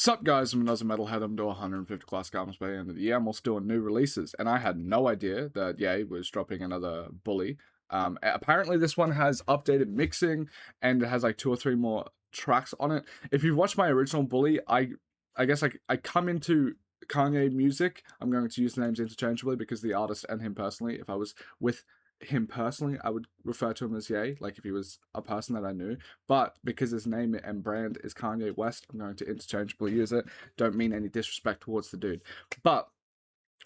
Sup guys, I'm another metalhead. I'm doing 150 classic albums by the end of the year. I'm also doing new releases, and I had no idea that Ye was dropping another Bully. Apparently this one has updated mixing, and it has like 2 or 3 more tracks on it. If you've watched my original Bully, I guess like I come into Kanye music. I'm going to use the names interchangeably because the artist and him personally, if I was with him personally, I would refer to him as Ye, like if he was a person that I knew. But because his name and brand is Kanye West, I'm going to interchangeably use it. Don't mean any disrespect towards the dude. But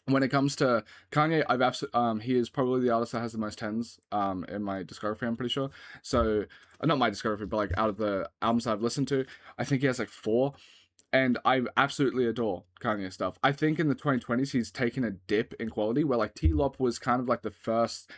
when it comes to Kanye, he is probably the artist that has the most tens in my discography, I'm pretty sure. So, not my discography, but like out of the albums I've listened to, I think he has like 4. And I absolutely adore Kanye stuff. I think in the 2020s, he's taken a dip in quality where like T-Lop was kind of like the first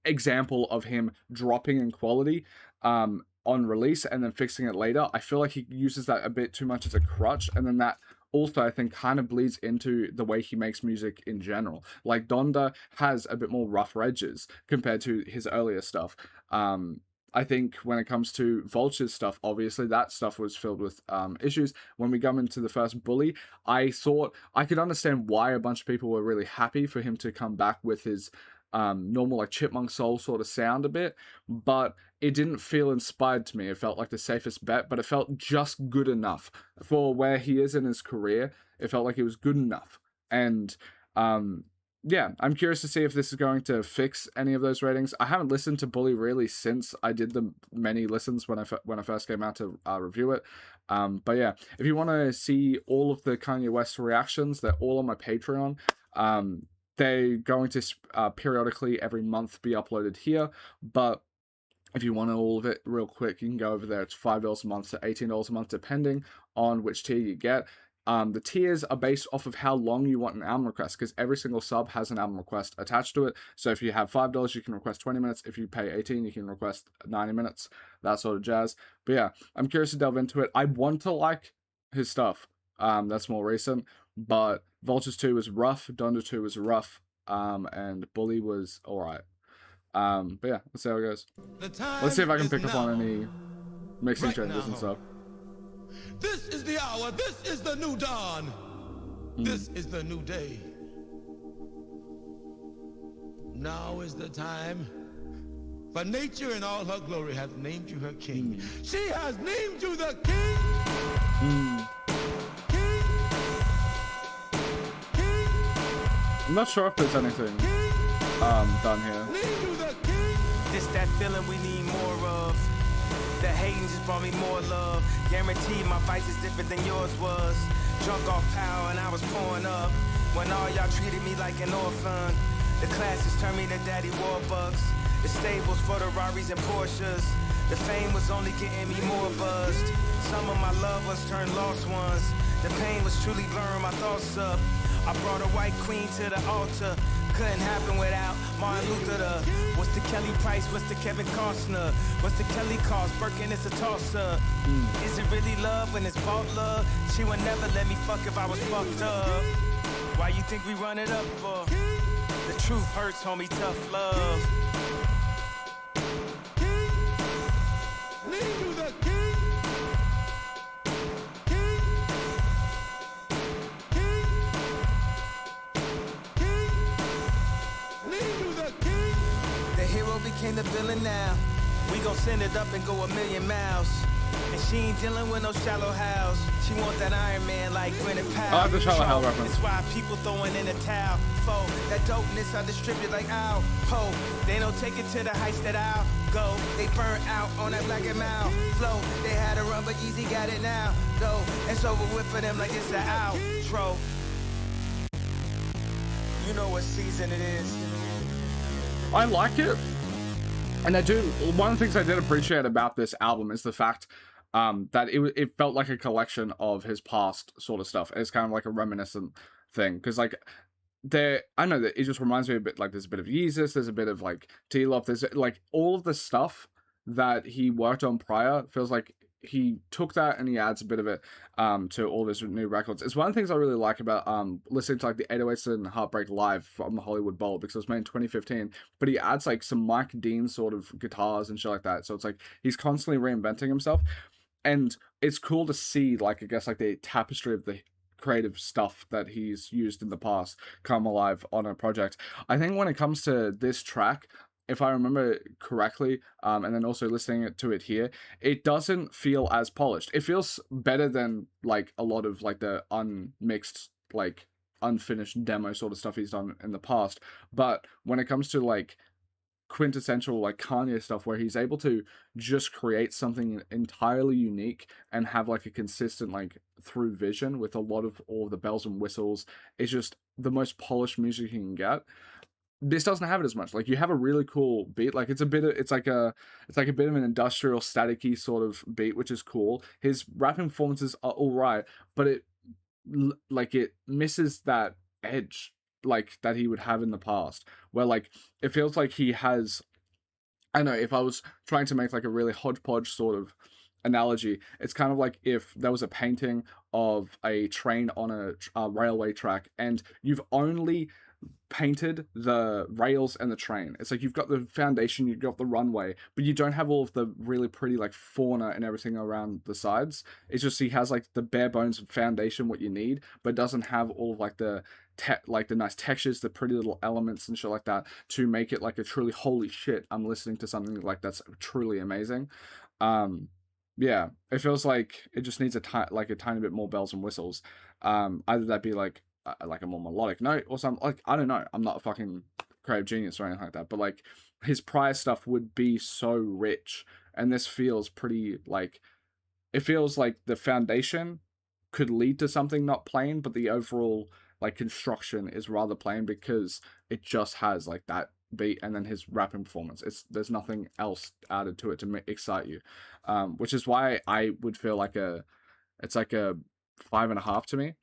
example of him dropping in quality on release and then fixing it later. I feel like he uses that a bit too much as a crutch, and then that also I think kind of bleeds into the way he makes music in general. Like Donda has a bit more rough edges compared to his earlier stuff. I think when it comes to Vulture's stuff, obviously that stuff was filled with issues. When we come into the first Bully, I thought I could understand why a bunch of people were really happy for him to come back with his normal like Chipmunk Soul sort of sound a bit, but it didn't feel inspired to me. It felt like the safest bet, but it felt just good enough for where he is in his career. It felt like it was good enough, and yeah, I'm curious to see if this is going to fix any of those ratings. I haven't listened to Bully really since I did the many listens when I first came out to review it. But yeah, if you want to see all of the Kanye West reactions, they're all on my Patreon. They're going to periodically every month be uploaded here, but if you want all of it real quick, you can go over there. It's $5 a month to $18 a month, depending on which tier you get. The tiers are based off of how long you want an album request, because every single sub has an album request attached to it. So if you have $5, you can request 20 minutes. If you pay 18, you can request 90 minutes, that sort of jazz. But yeah, I'm curious to delve into it. I want to like his stuff. That's more recent, but Vultures 2 was rough, Donda 2 was rough, and Bully was alright. But yeah, let's see how it goes. Let's see if I can pick up on any mixing changes and stuff. This is the hour, this is the new dawn. This is the new day. Now is the time, for nature in all her glory hath named you her king. She has named you the king. I'm not sure if there's anything done here. This that feeling we need more of. The hating just brought me more love. Guaranteed my vice is different than yours was. Drunk off power and I was pouring up. When all y'all treated me like an orphan. The classes turned me to daddy Warbucks. The stables for the Rarries and Porsches. The fame was only getting me more buzzed. Some of my loved ones turned lost ones. The pain was truly blurring my thoughts up. I brought a white queen to the altar. Couldn't happen without Martin Luther. What's the Kelly Price? What's the Kevin Costner? What's the Kelly cost? Birkin, it's a toss-up. Is it really love when it's bought love? She would never let me fuck if I was fucked up. Why you think we run it up for? The truth hurts, homie, tough love. Became the villain now. We gon' send it up and go 1,000,000 miles. And she ain't dealing with no shallow house. She want that Iron Man like Gwyneth Paltrow. I like the shallow hell reference. That's why people throwing in a towel. Foe, that dopeness I distribute like ow. Po, they don't take it to the heights that I'll go. They burn out on that black and mild flow. They had a run, but Easy got it now. Though it's over with for them like it's an outro. You know what season it is. I like it. And I do, one of the things I did appreciate about this album is the fact that it felt like a collection of his past sort of stuff. It's kind of like a reminiscent thing. Because, like, I know that it just reminds me a bit, like, there's a bit of Yeezus, there's a bit of, like, T-Lop, there's, like, all of the stuff that he worked on prior feels like he took that and he adds a bit of it to all his new records. It's one of the things I really like about listening to like the 808s and Heartbreak Live from the Hollywood Bowl, because it was made in 2015, but he adds like some Mike Dean sort of guitars and shit like that. So it's like he's constantly reinventing himself. and it's cool to see, like, I guess, like, the tapestry of the creative stuff that he's used in the past come alive on a project. I think when it comes to this track, if I remember correctly, and then also listening to it here, it doesn't feel as polished. It feels better than, like, a lot of, like, the unmixed, like, unfinished demo sort of stuff he's done in the past. But when it comes to, like, quintessential, like, Kanye stuff where he's able to just create something entirely unique and have, like, a consistent, like, through vision with a lot of all the bells and whistles, it's just the most polished music you can get. This doesn't have it as much. Like, you have a really cool beat, like, it's like a bit of an industrial staticky sort of beat, which is cool. His rapping performances are all right, but it misses that edge, like, that he would have in the past, where, like, it feels like he has, I don't know, if I was trying to make, like, a really hodgepodge sort of analogy, it's kind of like if there was a painting of a train on a railway track, and you've only painted the rails and the train. It's like you've got the foundation, you've got the runway, but you don't have all of the really pretty, like, fauna and everything around the sides. It's just he has, like, the bare bones foundation, what you need, but doesn't have all of, like, the nice textures, the pretty little elements and shit like that to make it like a truly holy shit, I'm listening to something like that's truly amazing. Yeah, it feels like it just needs a tiny bit more bells and whistles. Either that be like a more melodic note or something, like, I don't know, I'm not a fucking creative genius or anything like that, but, like, his prior stuff would be so rich, and this feels pretty, like, it feels like the foundation could lead to something not plain, but the overall, like, construction is rather plain because it just has, like, that beat and then his rapping performance. There's nothing else added to it to excite you, which is why I would feel like it's like a 5.5 to me.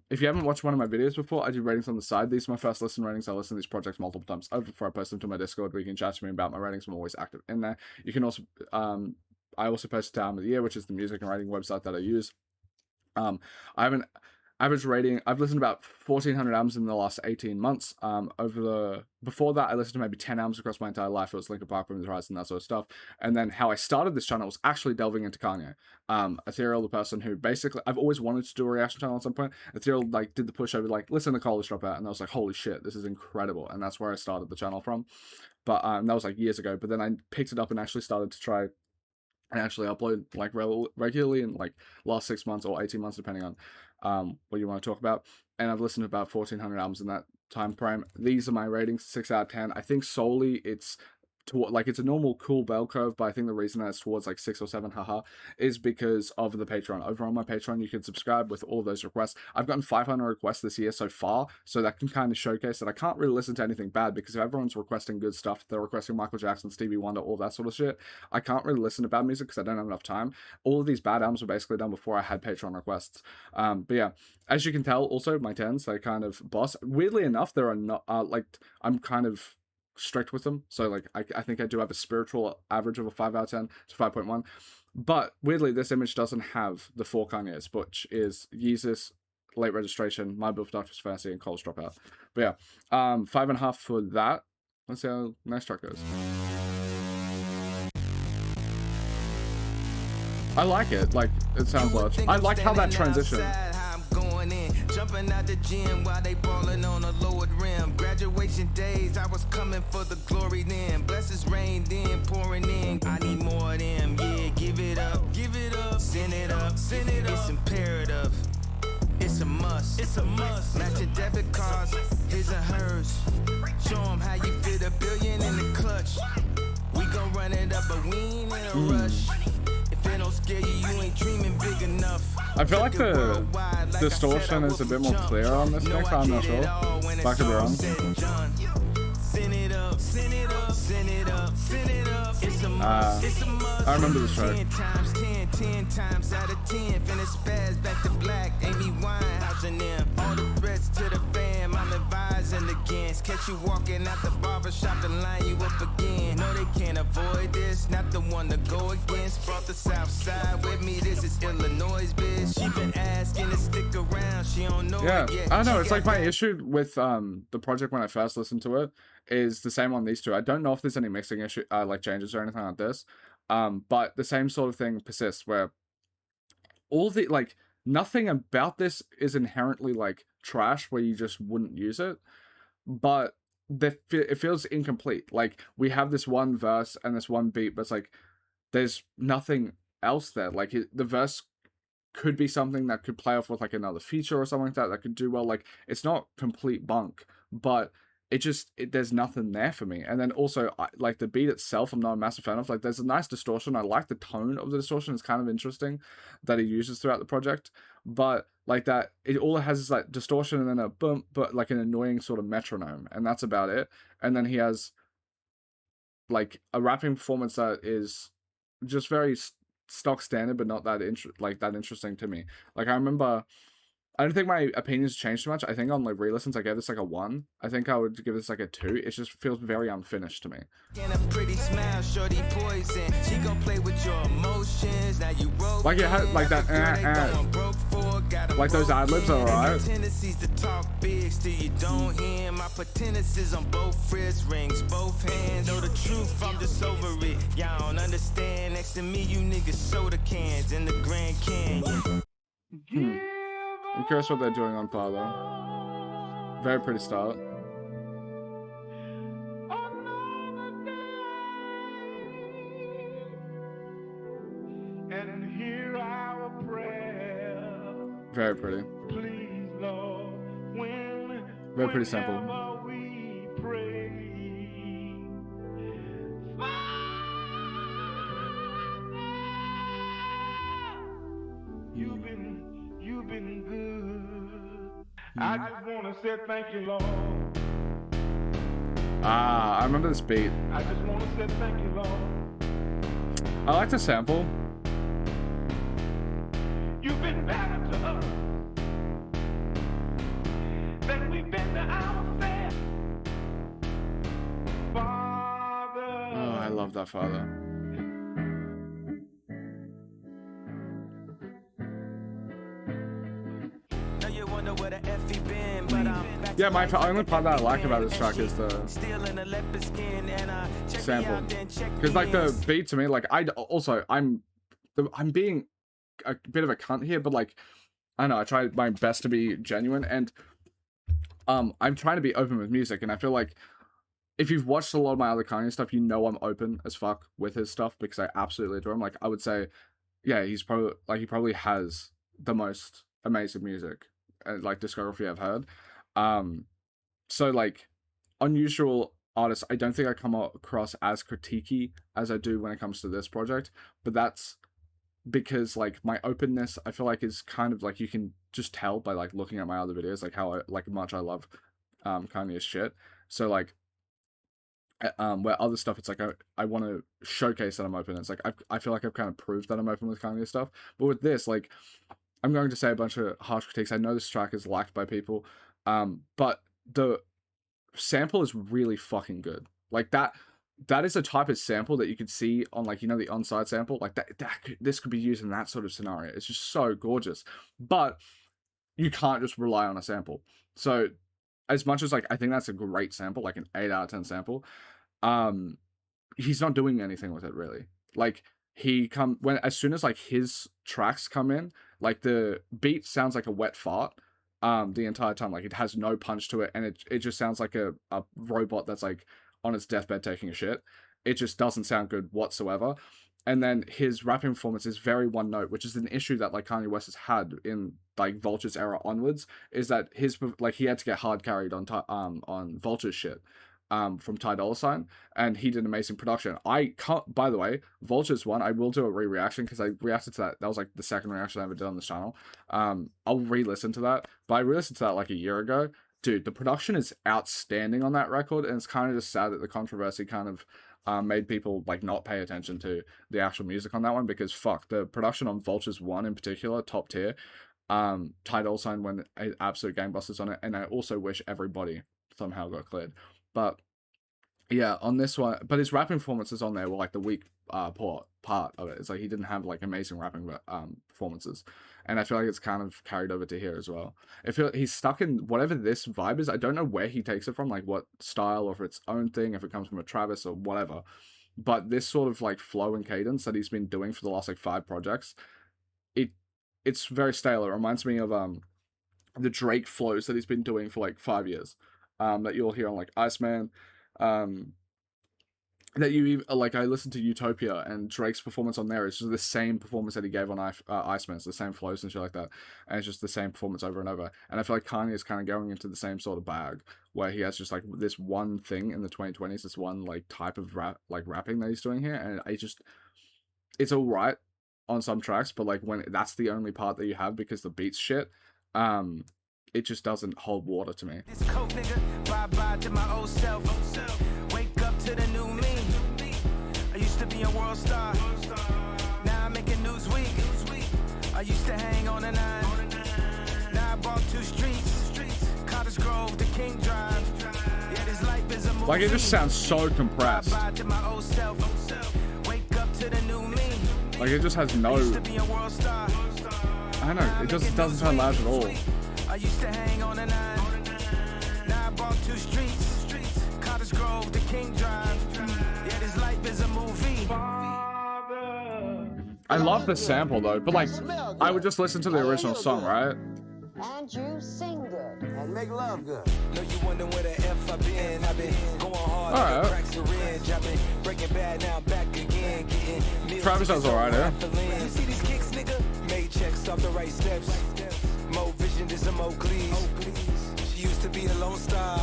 If you haven't watched one of my videos before, I do ratings on the side. These are my first listen ratings. I listen to these projects multiple times over before I post them to my Discord, where you can chat to me about my ratings. I'm always active in there. You can also, I also post Album of the Year, which is the music and rating website that I use. I have an average rating. I've listened to about 1,400 albums in the last 18 months. Before that, I listened to maybe 10 albums across my entire life. It was Linkin Park, Bring the Horizon, that sort of stuff. And then how I started this channel was actually delving into Kanye. Ethereal, the person who basically, I've always wanted to do a reaction channel at some point. Ethereal, like, did the pushover, like, listen to College Dropout, and I was like, holy shit, this is incredible. And that's where I started the channel from. But that was like years ago. But then I picked it up and actually started to try and actually upload, like, regularly in, like, last 6 months or 18 months, depending on what you want to talk about. And I've listened to about 1,400 albums in that time frame. These are my ratings, 6 out of 10. I think solely it's it's a normal cool bell curve, but I think the reason that it's towards like 6 or 7, haha, is because of the Patreon. Over on my Patreon, you can subscribe with all those requests. I've gotten 500 requests this year so far, so that can kind of showcase that I can't really listen to anything bad, because if everyone's requesting good stuff, they're requesting Michael Jackson, Stevie Wonder, all that sort of shit, I can't really listen to bad music because I don't have enough time. All of these bad albums were basically done before I had Patreon requests. But yeah, as you can tell, also my 10s, they kind of boss. Weirdly enough, there are not, I'm kind of strict with them, so like I think I do have a spiritual average of a 5 out of 10 to 5.1, but weirdly this image doesn't have the 4 Kanyes, which is Yeezus, Late Registration, My Bill for Doctor's Fantasy, and College Dropout. But yeah, 5.5 for that. Let's see how next track goes. I like it, like, it sounds large. I like how that transition. Jumping out the gym while they ballin' on a lowered rim. Graduation days, I was coming for the glory then. Blessings rained in, pouring in. I need more of them, yeah, give it up, send it up, it's imperative. It's a must, Matching debit cards, his and hers. Show them how you fit $1 billion in the clutch. We gon' run it up, but we ain't in a rush. If it don't scare you, you ain't dreaming big enough. I feel like the distortion is a bit more clear on this mix. I'm not sure. I could be wrong. I remember this track. 10 times out of 10, finish spaz back to black. Amy Winehouse and them. All the threats to the fam, I'm advising against. Catch you walking out the barbershop and line you up again. No, they can't avoid this, not the one to go against. Brought the South Side with me, this is Illinois, bitch. She been asking to stick around, she don't know it yet. I don't know, it's like my issue with the project when I first listened to it is the same on these two. I don't know if there's any mixing issue, like changes or anything like this. But the same sort of thing persists, where all the like nothing about this is inherently like trash where you just wouldn't use it, but it feels incomplete. Like we have this one verse and this one beat, but it's like there's nothing else there. Like the verse could be something that could play off with like another feature or something like that that could do well. Like it's not complete bunk, but there's nothing there for me. And then also like the beat itself, I'm not a massive fan of. Like there's a nice distortion. I like the tone of the distortion. It's kind of interesting that he uses throughout the project, but like that, all it has is like distortion and then a boom, but like an annoying sort of metronome, and that's about it. And then he has like a rapping performance that is just very stock standard, but not that that interesting to me. Like I remember, I don't think my opinions changed too much. I think on like re-listens, I gave this like a 1. I think I would give this like a 2. It just feels very unfinished to me. And a pretty smile, shorty poison. She gon' play with your emotions. Now you broke. Like it had like that like those ad-libs are alright. Tendencies to talk big, still you don't hear my potencies on both wrist rings, both hands. Know the truth, I'm just over it. Y'all don't understand. Next to me, you niggas soda cans in the Grand Canyon. I'm curious what they're doing on par though. Very pretty start. And hear our prayer. Very pretty. Please, Lord, Very pretty simple. we pray. You've been good. I just want to say thank you, Lord. Ah, I remember this beat. I just want to say thank you, Lord. I like the sample. You've been better to us than we've been to ourselves. Father. Oh, I love that, Father. Yeah, my only part that I like about this track is the sample. Because like the beat to me, like I'm being a bit of a cunt here, but like I don't know, I try my best to be genuine, and I'm trying to be open with music, and I feel like if you've watched a lot of my other Kanye stuff, you know I'm open as fuck with his stuff because I absolutely adore him. Like I would say, yeah, he probably has the most amazing music and like discography I've heard. So like unusual artists, I don't think I come across as critiquey as I do when it comes to this project, but that's because like my openness I feel like is kind of like you can just tell by like looking at my other videos like how much I love Kanye's shit. So like where other stuff it's like I want to showcase that I'm open. It's like I feel like I've kind of proved that I'm open with Kanye stuff, but with this, like I'm going to say a bunch of harsh critiques. I know this track is liked by people, but the sample is really fucking good. Like that is a type of sample that you could see on like, you know, the on-side sample. Like this could be used in that sort of scenario. It's just so gorgeous. But you can't just rely on a sample. So as much as like I think that's a great sample, like an 8 out of 10 sample, he's not doing anything with it really. Like as soon as like his tracks come in, like the beat sounds like a wet fart the entire time. Like it has no punch to it, and it just sounds like a robot that's like on its deathbed taking a shit. It just doesn't sound good whatsoever. And then his rapping performance is very one note, which is an issue that like Kanye West has had in like Vulture's era onwards, is that he had to get hard carried on Vulture's shit. From Ty Dolla $ign, and he did amazing production. I can't, by the way, Vulture's one, I will do a reaction because I reacted to that. That was like the second reaction I ever did on this channel. I'll re-listen to that, but I re-listened to that like a year ago. Dude, the production is outstanding on that record, and it's kind of just sad that the controversy kind of made people like not pay attention to the actual music on that one, because fuck, the production on Vulture's one in particular, top tier. Ty Dolla $ign went absolute gangbusters on it, and I also wish everybody somehow got cleared. But yeah, on this one, but his rapping performances on there were like the weak part of it. It's like he didn't have like amazing rapping performances, and I feel like it's kind of carried over to here as well. He's stuck in whatever this vibe is. I don't know where he takes it from, like what style, or if it's own thing, if it comes from a Travis or whatever. But this sort of like flow and cadence that he's been doing for the last like 5 projects, it's very stale. It reminds me of the Drake flows that he's been doing for like 5 years, that you'll hear on like Iceman, that you like. I listened to Utopia, and Drake's performance on there is just the same performance that he gave on Iceman. It's the same flows and shit like that, and it's just the same performance over and over. And I feel like Kanye is kind of going into the same sort of bag, where he has just like this one thing in the 2020s, this one like type of rapping that he's doing here, and it's all right on some tracks, but like when that's the only part that you have because the beat's shit, it just doesn't hold water to me. This coke nigga, bye-bye to my old self. Wake up to the new me. I used to be a world star. Now I'm making Newsweek. I used to hang on a 9. Now I bought 2 streets. Cottage Grove to King Drive. Yeah, this life is a movie. Like, it just sounds so compressed. Bye-bye to my old self. Wake up to the new me. Like, it just has no... I used to be a world star. I don't know, it just doesn't sound loud at all. I used to hang on a 9. Now I bought 2 streets. Cottage Grove to King Drive. Yeah, this life is a movie. I love the sample though, but like, I would just listen to the original song, right? And you sing good. And make love good. Know you wonder where the F I've been. I've been going hard. Alright. Crack syringe. I've been breaking bad, now I'm back again. Getting meals. Travis sounds alright, eh? You see these kicks, nigga? Made checks off the right steps. More vision than some Oakleys. She used to be a lone star.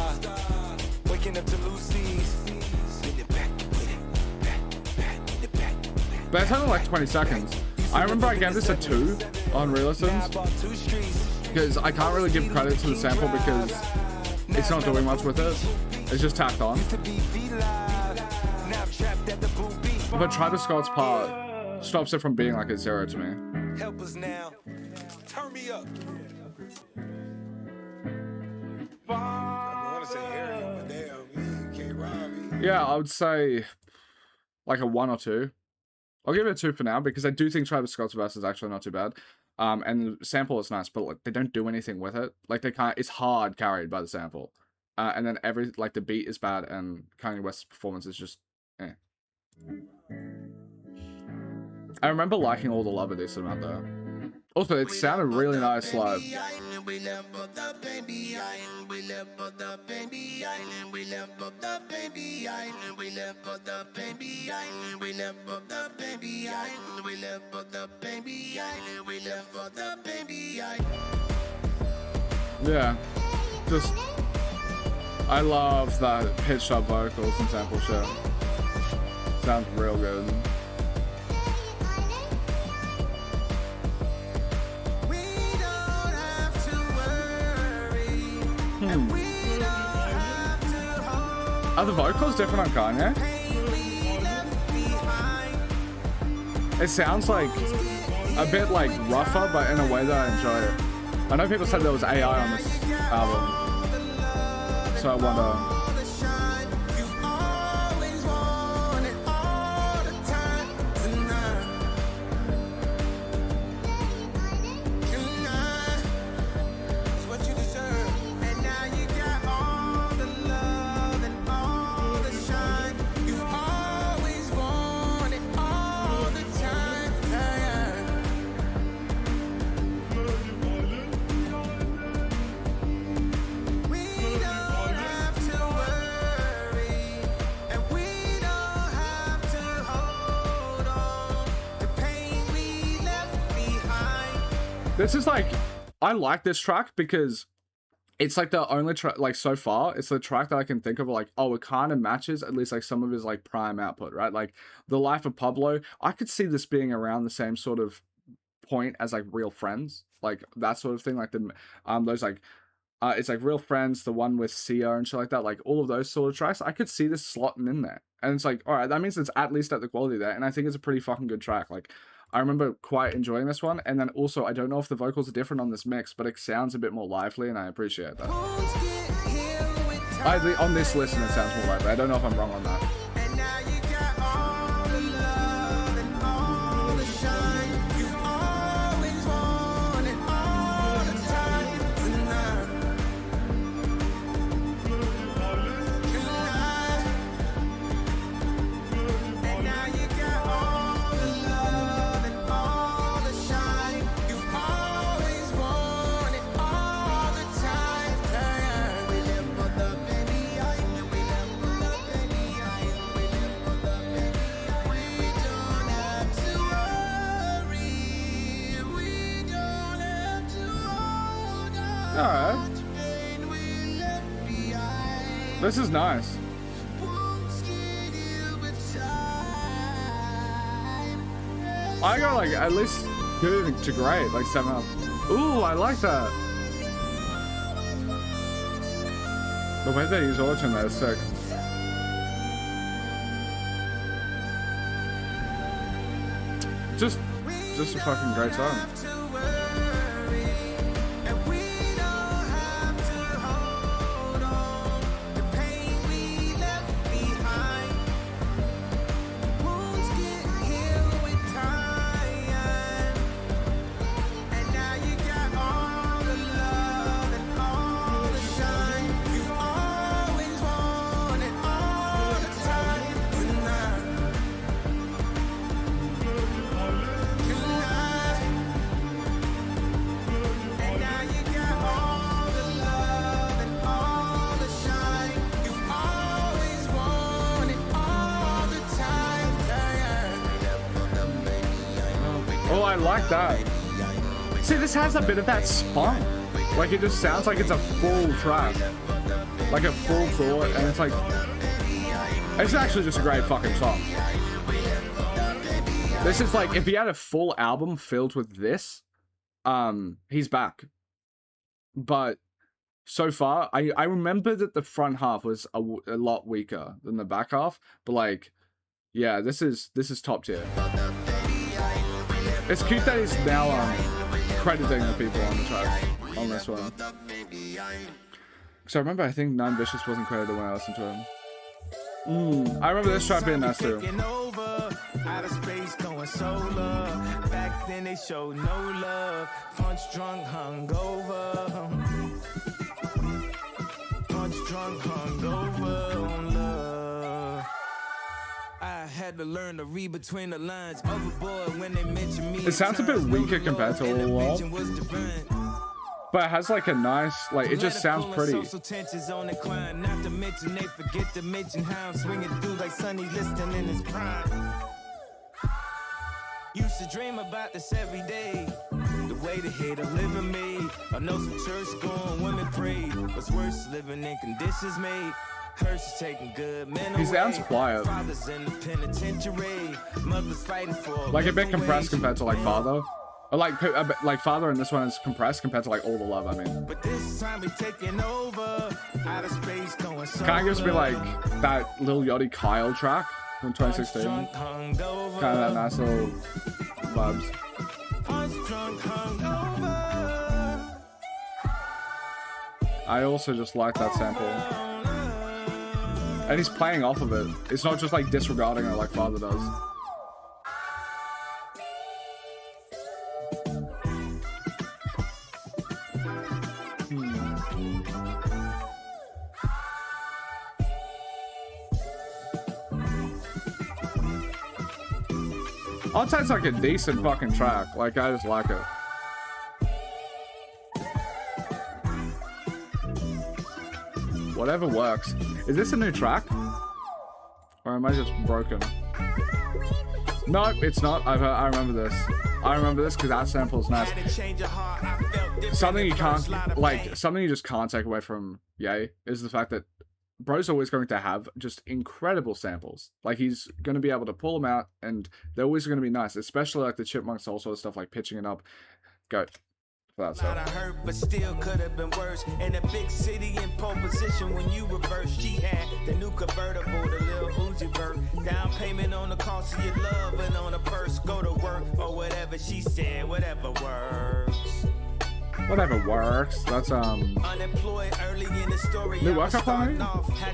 Waking up to Lucy's. But it's only like 20 seconds. I remember I gave this a 2 on re-listens, because I can't really give credit to the sample because it's not doing much with it. It's just tacked on. But Travis Scott's part stops it from being like a 0 to me. Help us now. Turn me up. Yeah, I would say like a 1 or 2. I'll give it a 2 for now because I do think Travis Scott's verse is actually not too bad. And the sample is nice, but like they don't do anything with it. Like they can't. It's hard carried by the sample, and then the beat is bad, and Kanye West's performance is just, eh. I remember liking All the Love a decent amount though. Also, it sounded really nice live. Yeah, just I love that pitched up vocals and sample shit. Sounds real good. Are the vocals different on Kanye? It sounds like a bit like rougher, but in a way that I enjoy it. I know people said there was AI on this album, so I wonder. This is like, I like this track because it's like the only track, like so far, it's the track that I can think of like, oh, it kind of matches at least like some of his like prime output, right? Like The Life of Pablo, I could see this being around the same sort of point as like Real Friends, like that sort of thing, like the, those like, it's like Real Friends, the one with Sia and shit like that, like all of those sort of tracks, I could see this slotting in there. And it's like, all right, that means it's at least at the quality there. And I think it's a pretty fucking good track. Like, I remember quite enjoying this one, and then also, I don't know if the vocals are different on this mix, but it sounds a bit more lively, and I appreciate that. On this listen, it sounds more lively. I don't know if I'm wrong on that. Alright. This is nice. I got like at least good to great, like 7 up. Ooh, I like that. The way they use auto-tune there is sick. Just a fucking great song. Oh, I like that. See, this has a bit of that spunk. Like, it just sounds like it's a full track. Like a full thought, and it's like... It's actually just a great fucking song. This is like, if he had a full album filled with this, he's back. But so far, I remember that the front half was a lot weaker than the back half. But like, yeah, this is top tier. It's cute that he's now crediting the people on the track on this one. So I remember, I think Nine Vicious wasn't credited when I listened to him. I remember this track being nice too. Out of space going solar. Back then they showed no love. Punch drunk, hungover. Punch drunk, hungover on love. I had to learn to read between the lines. Overboard when they mention me. It sounds a bit weaker compared to All. But it has like a nice, like, it just sounds pretty. Social tensions on decline. Not to mention they forget to mention how I'm swinging through like Sonny Liston in his prime. Used to dream about this every day. The way the hater living made. I know some church going women pray. What's worse, living in conditions made. Curse is taking good men away. He sounds quiet. Fathers in the penitentiary. Mothers fighting for like a bit compressed compared to like Father. Or like Father in this one is compressed compared to like All the Love, I mean. But this time we taking over. Out of space going so kind of gives me like that Lil Yachty Kyle track from 2016. Kind of that nice little vibes. I also just like that sample. And he's playing off of it. It's not just like disregarding it like Father does. I'd say it's like a decent fucking track. Like, I just like it. Whatever works. Is this a new track? Or am I just broken? No, it's not. I remember this. I remember this because that sample is nice. Something you can't, like, something you just can't take away from Ye is the fact that bro's always going to have just incredible samples. Like, he's going to be able to pull them out, and they're always going to be nice, especially like the Chipmunk Soul sort of stuff, like pitching it up. Go. That's I hurt, but still could have been worse. In a big city in pole position when you reverse. She had the new convertible, the little Uzi Vert. Down payment on the cost of your love and on a purse. Go to work or whatever she said, whatever works. Whatever works. That's unemployed early in the story. New workout on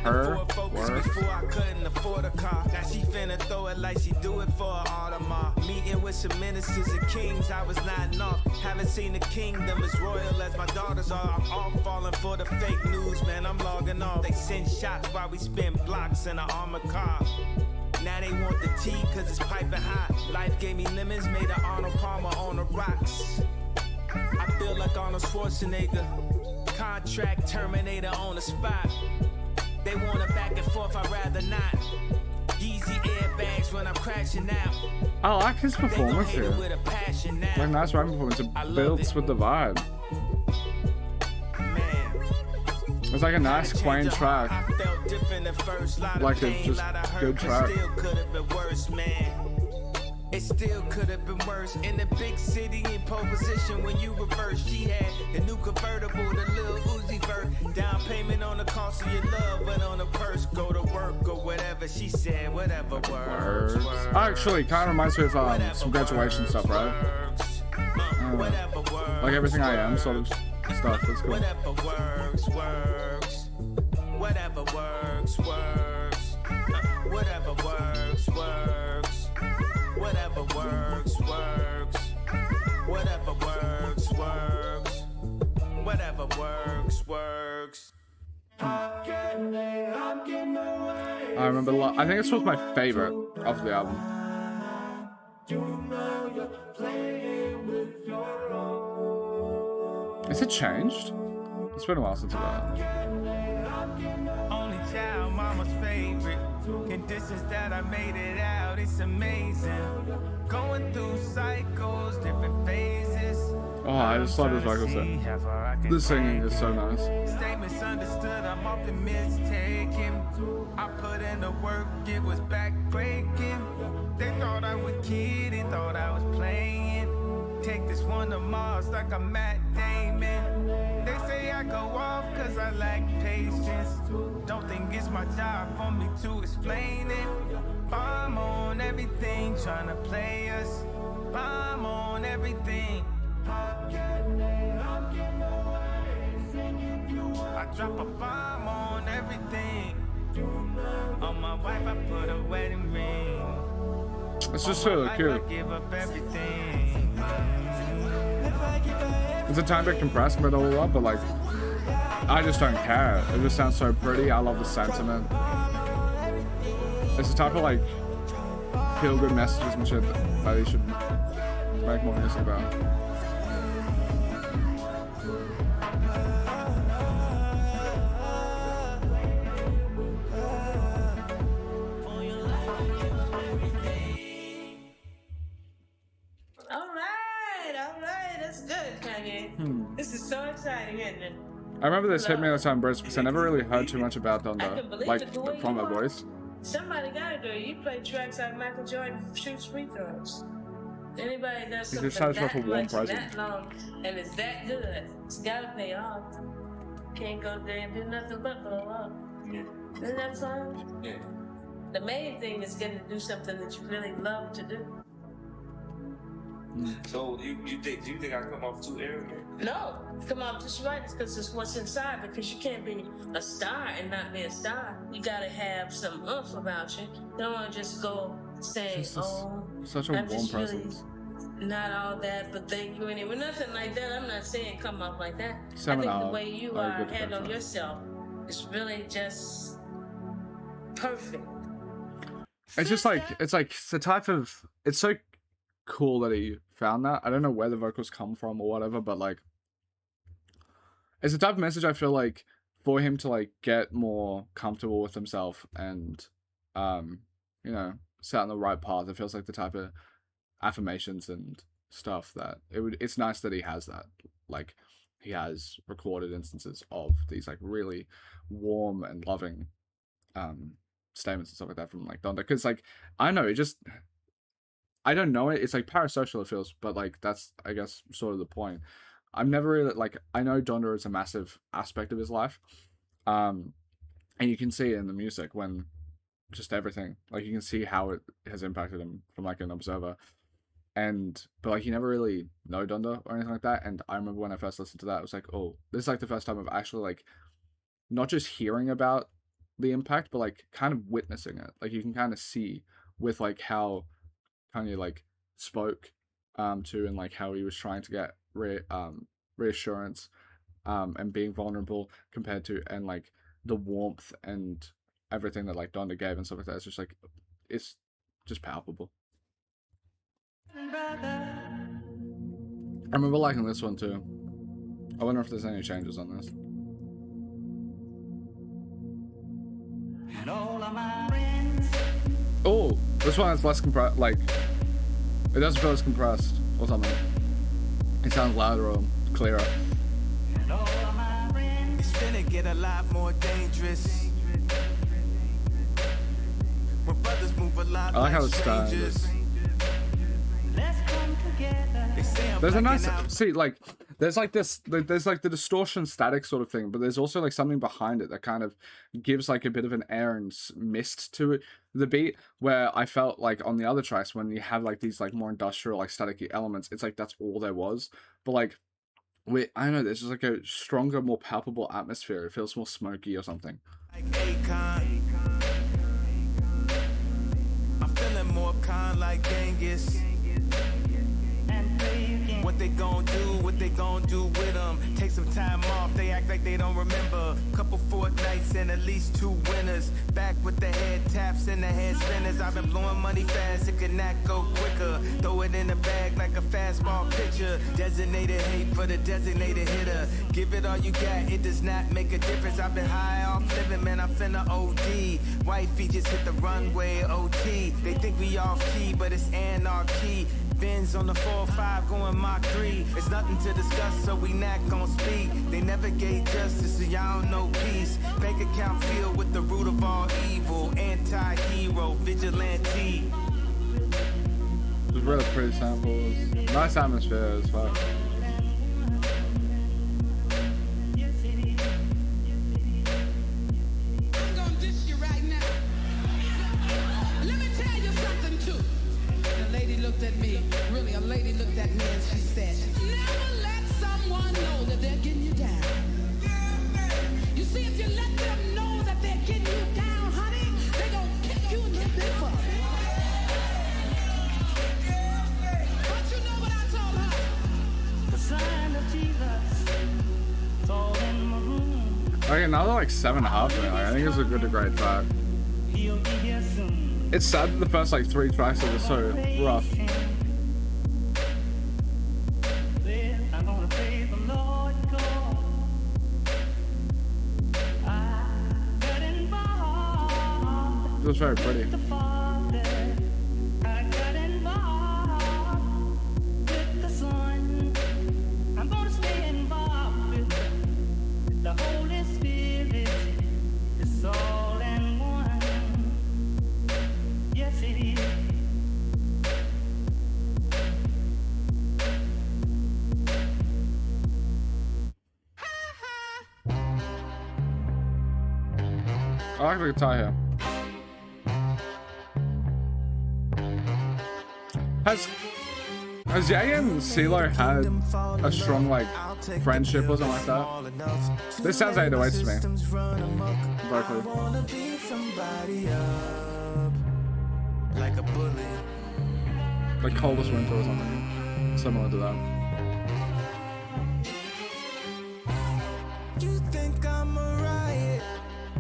her focus before I couldn't afford a car. Now she finna throw it like she do it for an Audemars. Meeting with some ministers and kings, I was nodding off. Haven't seen the kingdom as royal as my daughters are. I'm all falling for the fake news, man. I'm logging off. They send shots while we spin blocks in an armored car. Now they want the tea cause it's piping hot. Life gave me lemons, made an Arnold Palmer on the rocks. I feel like Arnold Schwarzenegger. Contract terminator on the spot. They want it back and forth, I'd rather not. Easy airbags when I'm crashing out. I like his performance here. Like, nice rapping performance. It builds with the vibe. It's like a nice, quaint track. Like a just good track. It still could have been worse. In the big city in pole position when you reverse. She had the new convertible, the little Uzi vert. Down payment on the cost of your love, but on the purse, go to work or whatever. She said, whatever works. Actually, kind of reminds me of some graduation stuff, right? Like Everything I Am sort of stuff. That's cool. Whatever works, works. Whatever works, works. Whatever works, works. Whatever works, works. Whatever works, works. Whatever works, works. I remember a lot. I think this was my favorite of the album. Is it changed? It's been a while since I've heard it. Only child, mama's favorite. Conditions that I made it out, it's amazing. Going through cycles, different phases. Oh, I just love this vocal set. The singing is so nice. Stay misunderstood, I'm often mistaken. I put in the work, it was backbreaking. They thought I was kidding, thought I was playing. Take this one to Mars like I'm Matt Damon. They say I go off cause I lack patience. Don't think it's my job for me to explain it. Bomb on everything, trying to play us. Bomb on everything. I drop a bomb on everything. On my wife I put a wedding ring. It's just so cute. It's a tiny bit compressed but all up, but like I just don't care. It just sounds so pretty. I love the sentiment. It's the type of like feel good messages and shit that you should make more music about. This is so exciting, isn't it? I remember this hit me at the time, Bruce, because I never really heard too much about Donda, like from her voice. Somebody gotta do it. You play tracks like Michael Jordan shoots free throws. Anybody does something that much that long and it's that good, it's gotta pay off. Can't go there and do nothing but blow up. Yeah. Isn't that fun? Yeah. The main thing is getting to do something that you really love to do. So do you think I come off too arrogant? No, come off just right. It's because it's what's inside. Because you can't be a star and not be a star. You gotta have some oomph about you. You don't want to just go saying, "Oh, such a I'm warm just presence." Really not all that, but thank you anyway. Nothing like that. I'm not saying come off like that. I think the way you handle yourself is really just perfect. It's just like it's the type of it's so cool that he found that. I don't know where the vocals come from or whatever, but like it's the type of message I feel like for him to like get more comfortable with himself and you know, set on the right path. It feels like the type of affirmations and stuff that it's nice that he has that. Like he has recorded instances of these like really warm and loving statements and stuff like that from like Donda, because like I know it just I don't know it. It's like parasocial, it feels, but like that's I guess sort of the point. I'm never really like I know Donda is a massive aspect of his life, and you can see it in the music when just everything like you can see how it has impacted him from like an observer, but like you never really know Donda or anything like that. And I remember when I first listened to that, I was like, oh, this is like the first time I've actually like not just hearing about the impact, but like kind of witnessing it. Like you can kind of see with like how Kanye like spoke to and like how he was trying to get reassurance and being vulnerable compared to and like the warmth and everything that like Donda gave and stuff like that. It's just like it's just palpable. I remember liking this one too. I wonder if there's any changes on this. Oh, this one is less compressed, like, it doesn't feel as compressed or something. It sounds louder or clearer. It's finna get a lot more dangerous. When brothers move a lot I like how like it's styled. strangers. They say I'm There's a nice, blacking out. see, like, there's like this, there's like the distortion static sort of thing, but there's also like something behind it that kind of gives like a bit of an air and mist to it. The beat, where I felt like on the other tracks, when you have like these like more industrial, like staticky elements, it's like that's all there was. But like, I don't know, there's just like a stronger, more palpable atmosphere. It feels more smoky or something. Like Akon. I'm feeling more kind like Genghis. What they gon' do with them? Take some time off, they act like they don't remember. Couple fortnights and at least 2 winners. Back with the head taps and the head spinners. I've been blowing money fast, it could not go quicker. Throw it in the bag like a fastball pitcher. Designated hate for the designated hitter. Give it all you got, it does not make a difference. I've been high off living, man, I'm finna OD. Wifey just hit the runway, OT. They think we off key, but it's anarchy. Benz on the 4-5 going Mach 3. It's nothing to discuss, so we not gon' speak. They never gave justice, so y'all don't know peace. Bank account filled with the root of all evil. Anti-hero, vigilante. Just really pretty samples. Nice atmosphere as well. I'm gonna dish you right now. Let me tell you something too. The lady looked at me, really a lady looked at me and she said, never let someone know that they're getting you down. You see, if you let them know that they're getting you down, honey, they're gonna kick you in the big butt. But you know what I told her? The sign of Jesus, it's all in my room. Okay, now they're like 7.5 minutes. I think it's a good to great track. He'll be here soon. It's sad that the first like 3 tracks are just so rough. I'm gonna praise the Lord God. I got involved It was very pretty. with the Father. I got involved with the Son. I'm gonna stay involved with the Holy Spirit. It's all in one. Yes, it is. I like the guitar here. Has Ye and CeeLo had a strong like friendship or something like that? This sounds 808s to me. Vocally. Like a bully. Like Coldest Winter or something. Similar to that. You think I'm a riot?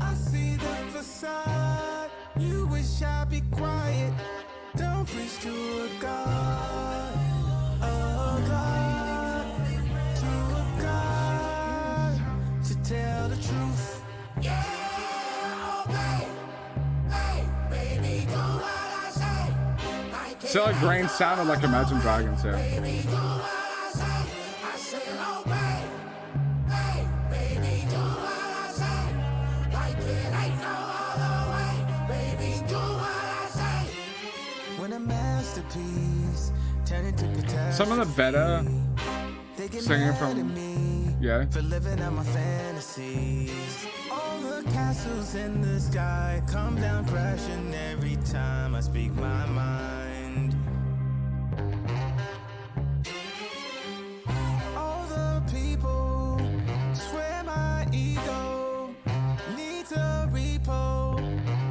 I see the facade. You wish I'd be quiet. Don't preach to a God. A God. To a God. To tell the truth. So like Grain sounded like Imagine Dragons here. When a masterpiece turn into catastrophe. Some of the better singing from yeah. For living out my fantasies. All the castles in the sky come down crashing every time I speak my mind. All the people swear my ego needs a repo,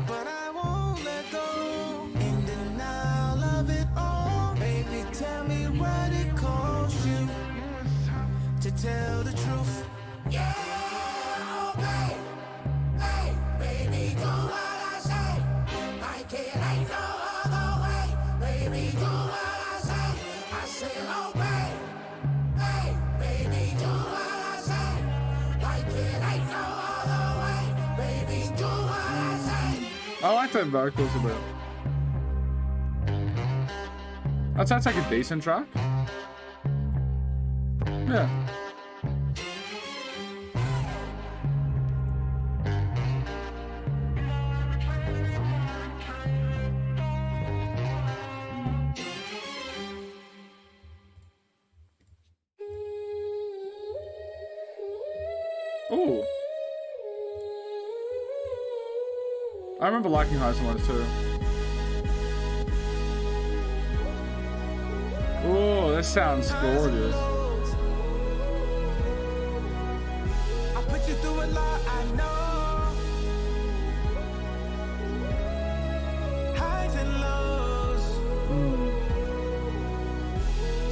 but I won't let go. In denial of it all, baby, tell me what it costs you to tell the truth. Yeah, babe. Hey, baby, do what I say. Like it ain't no other way. Baby, do what I say. I say, oh, babe. Hey, baby, do what I say. Like it ain't no other way. Baby, do what I say. I like the vocals a bit. That sounds like a decent track. Yeah. Ooh. I remember liking Highs and Lows too. Ooh, this sounds gorgeous. I put you through a lot, I know. Highs and lows.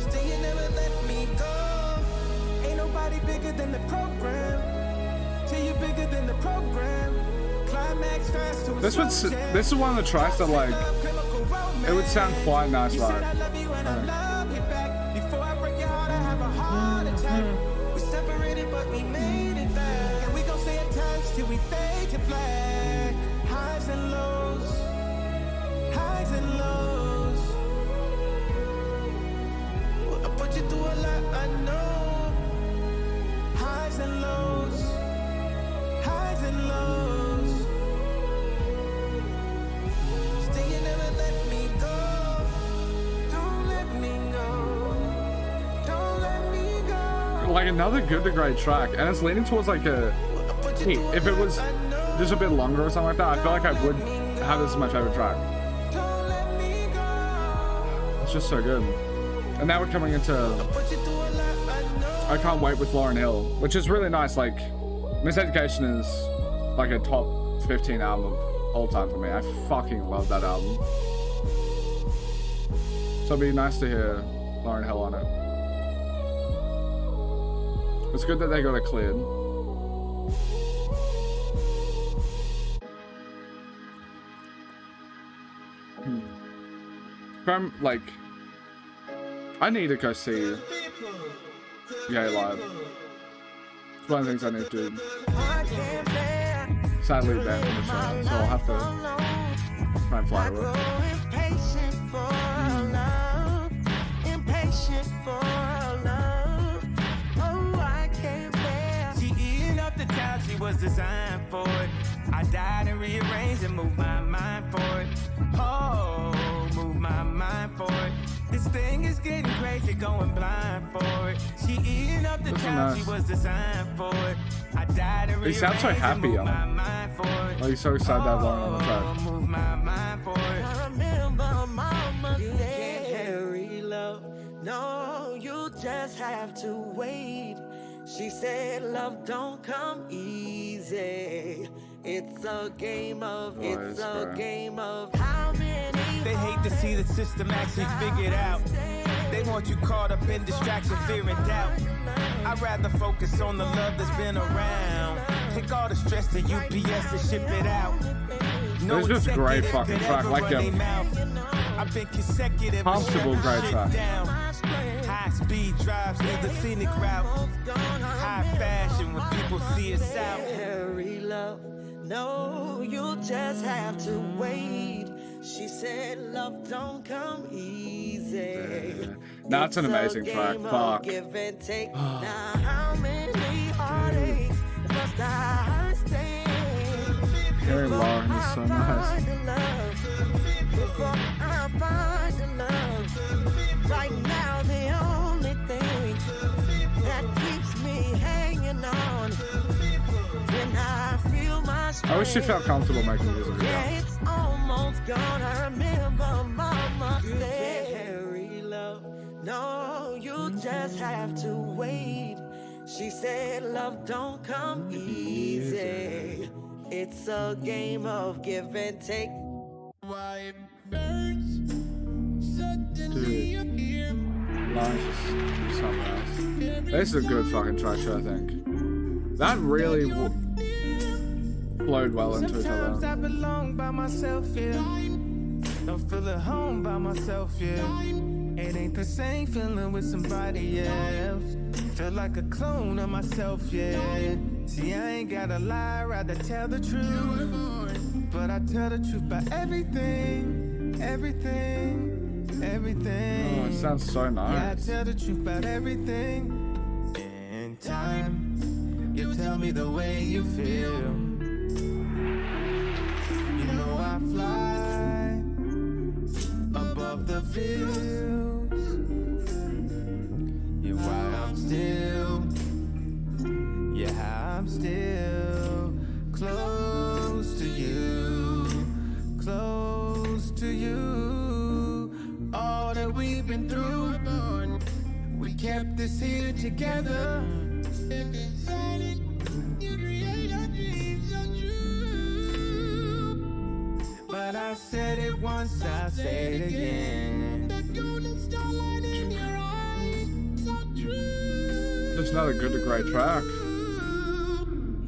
Still you never let me go. Ain't nobody bigger than the program. Till you bigger than the program. Climax fast to This is one of the tracks that, like, it would sound quite nice live. Before I break your heart, I have a heart attack. We separated, but we made it back. And we gon' stay attached till we fade to black. Highs and lows. Highs and lows. I put you through a lot, I know. Highs and lows. Highs and lows. Still you never let me go. Don't let me go. Don't let me go. Like another good to great track, and it's leaning towards like a. Hey, if it was just a bit longer or something like that, I feel like I would have this as my favorite track. Don't let me go. It's just so good. And now we're coming into I Can't Wait with Lauryn Hill, which is really nice. Like, Miseducation is like a top 15 album of all time for me. I fucking love that album. So it'd be nice to hear Lauryn Hill on it. It's good that they got it cleared. I'm like, I need to go see Ye live. It's one of the things I need to do. Sadly banned from the show, so I'll have to try and fly to it. She eating up the town, she was designed for it. I died and rearranged and moved my mind for it. Oh, move my mind for it. This thing is getting crazy, going blind for it. She eating up the town, she was designed for it. I died and He sounds so happy on it. Like, he's so excited to have Lauren on the track. Move my mind for it. I remember mama said, Harry, love, no, you just have to wait. She said, love don't come easy. It's a game of, it's a game of how many. They hate to see the system actually figured out. They want you caught up in distraction, fear and doubt. I'd rather focus on the love that's been around. Take all the stress to UPS and ship it out. No, it's just a great fucking track, like a comfortable great track. High speed drives, leave the scenic route. High fashion when people see us out. Hurry, love, no, you just have to wait. She said, love don't come easy. Nah, it's an amazing track. Fuck. Now, how many heartaches must I stand? Hearing Lauren is so nice. Before I find the love, right now the only thing that keeps me hanging on. When I feel my I wish she felt comfortable making music again. yeah, it's almost gone. I remember mama said, Harry, love, no, you just have to wait. She said, love don't come easy. It's a game of give and take. Why it burns suddenly appear. Nice, something else. This is a good fucking track, I think. That really flowed well into each Sometimes I other. belong by myself, yeah. Don't feel at home by myself, yeah. It ain't the same feeling with somebody else. Feel like a clone of myself, yeah. See, I ain't gotta lie, rather tell the truth. But I tell the truth about everything, everything, everything. Oh, it sounds so Yeah, I nice. tell the truth about everything. In time, you tell me the way you feel. You know I fly above the fields. Yeah, why I'm still. Yeah, how I'm still close to you, close to you. All that we've been through, we kept this here together. But I said it once, I'll say it again. It's not a good to great track.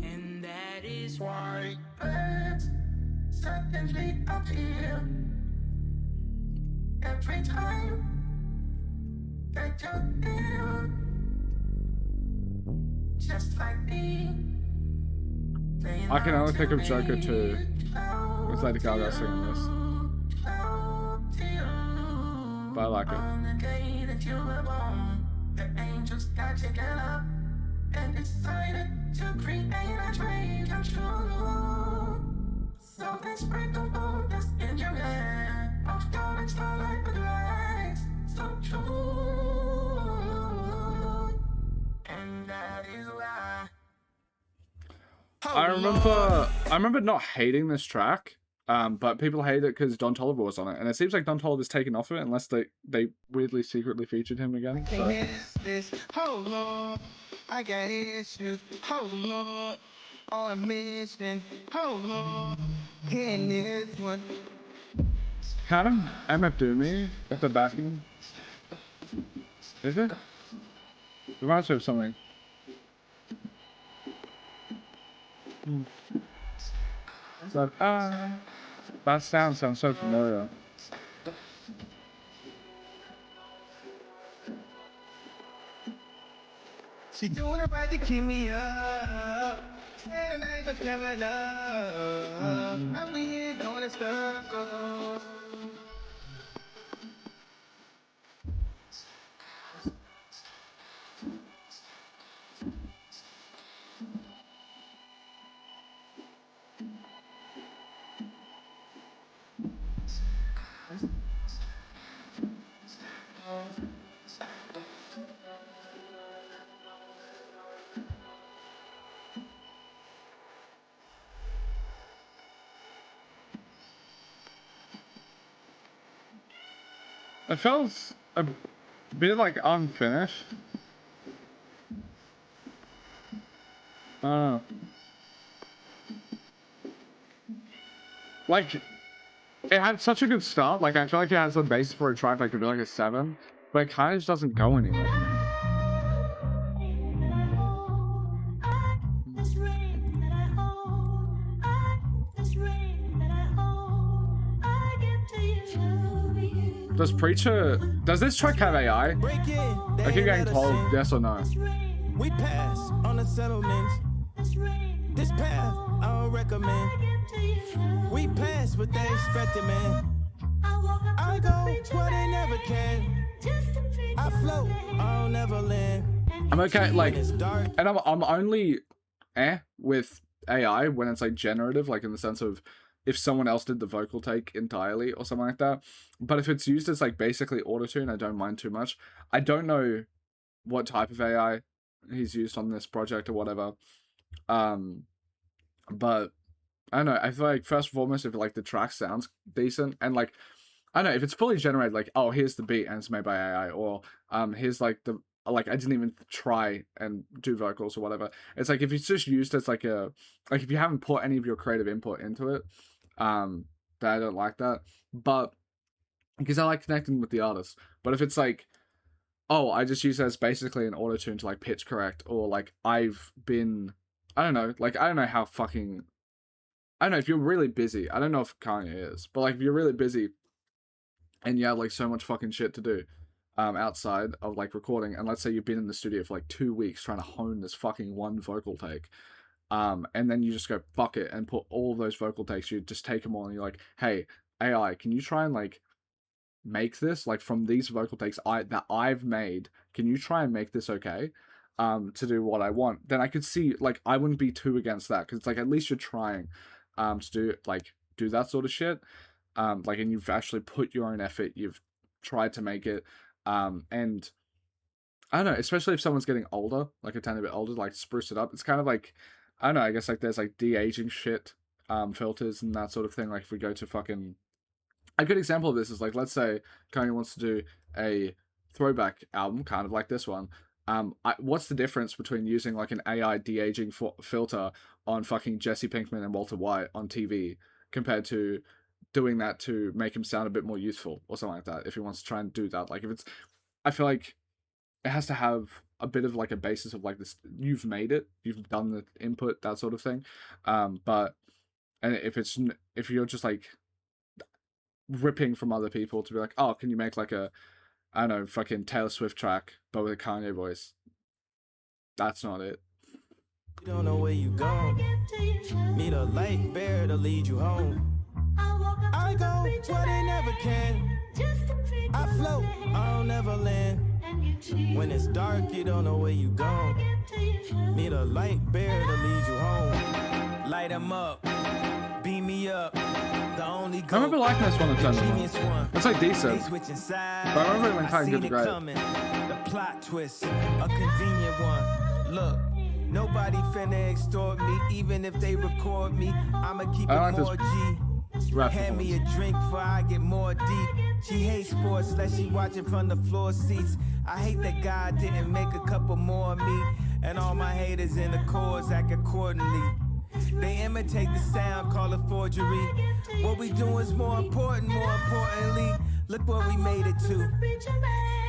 And that is why birds suddenly appear every time that you're near. Just like me. I can only think of Joker 2 with Lady Gaga singing this. But I like it. The angels got together and decided to create a dream come true. So they spread the boldness in your head of golden starlight with lights so true. And that is why I remember not hating this track, but people hate it because Don Toliver was on it, and it seems like Don Toliver's taken off it unless they weirdly secretly featured him again. So. Oh Lord, I got issues. Oh Lord, all I'm missing. Oh Lord, in this one. Kind of MF Doomie at the backing. Is it? Reminds me of something. So, that sounds so familiar. She doing her right to keep me up. And I just never love. I'm here going in circles. It feels a bit like unfinished. I don't know. Like, it had such a good start. Like, I feel like it has the basis for a track that could be like a 7, but it kind of just doesn't go anywhere. Does this track have AI? I keep getting told yes or no. We pass on the settlements. This path I don't recommend. We pass what they expected, man. I go where they never can. I float, I'll never land. I'm okay, like, and I'm only with AI when it's like generative, like in the sense of if someone else did the vocal take entirely or something like that. But if it's used as like basically autotune, I don't mind too much. I don't know what type of AI he's used on this project or whatever. But I don't know, I feel like first and foremost, if like the track sounds decent and like, I don't know, if it's fully generated, like, oh, here's the beat and it's made by AI, or here's like the, like, I didn't even try and do vocals or whatever. It's like, if it's just used as like a, like if you haven't put any of your creative input into it, that I don't like that. But because I like connecting with the artist. But if it's like, oh, I just use it as basically an auto-tune to like pitch correct, or like I've been, I don't know, like I don't know how fucking, I don't know, if you're really busy, I don't know if Kanye is, but like if you're really busy and you have like so much fucking shit to do outside of like recording, and let's say you've been in the studio for like 2 weeks trying to hone this fucking one vocal take, and then you just go fuck it and put all of those vocal takes, you just take them all and you're like, hey, AI, can you try and like make this, like from these vocal takes that I've made, can you try and make this okay to do what I want? Then I could see, like, I wouldn't be too against that, because it's like at least you're trying to do that sort of shit, like, and you've actually put your own effort, you've tried to make it, and I don't know, especially if someone's getting older, like a tiny bit older, like spruce it up. It's kind of like I don't know, I guess like there's like de-aging shit filters and that sort of thing. Like if we go to fucking, a good example of this is like, let's say Kanye wants to do a throwback album, kind of like this one. What's the difference between using like an AI de-aging filter on fucking Jesse Pinkman and Walter White on TV compared to doing that to make him sound a bit more youthful or something like that? If he wants to try and do that, like if it's, I feel like it has to have a bit of like a basis of like this, you've made it, you've done the input, that sort of thing. But and if you're just like ripping from other people to be like, oh, can you make like a, I don't know, fucking Taylor Swift track but with a Kanye voice, that's not it. You don't know where you go. Need a light bearer to lead you home. I go where they never can. I float, I don't never land. When it's dark, you don't know where you go. Need a light bearer to lead you home. Light 'em up, beam me up. The only I remember liking this one at time. It's like decent. But I remember when Kanye did the great. The plot twist, a convenient one. Look, nobody finna extort me, even if they record me. I'ma keep it more G. Hand me a drink before I get more deep. She hates sports, unless she watching from the floor seats. I hate that God didn't make a couple more of me. And all my haters in the chorus act accordingly. They imitate the sound, call it forgery. What we do is more important, more importantly. Look what we made it to.